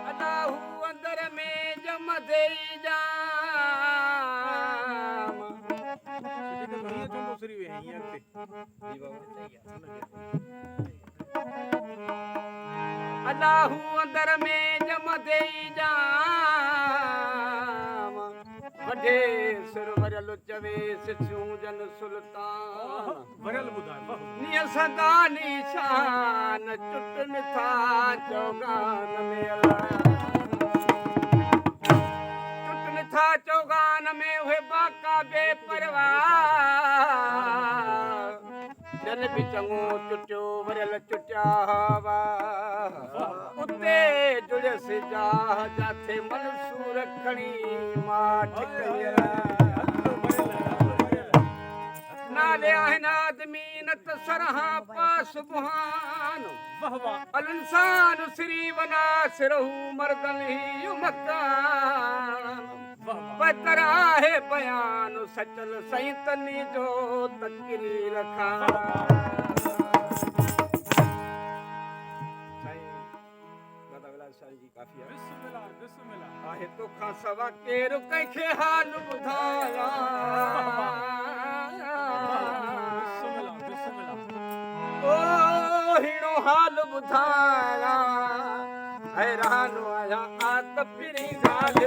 अल्लाहू अंदर में जम दे जाम अल्लाहू अंदर में जम दे जाम वॾे सिर वरियल चवे सिसियूं जन सुल्तान निय सदा निशान चुटनि था चौगान में चुटनि था चौगान में उहे बाका बेपरवाह जन बि चङो चुटियो वरियल चुटिया हवा उते जुड़ियसि जाह जाथे मंसूर खणी माठ नाले आहिनि आदमी न त सरहा पास बुहान अल इंसान श्री वना सिरहू मर्दन ही मकान बतर आहे बयान सचल सही तनी जो तकरी रखा आहे तोखां सवा केरु कंहिंखे हाल ॿुधाया ओ हिड़ो हाल ॿुधाया हैरान आहियां आ त फिरी ॻाल्हि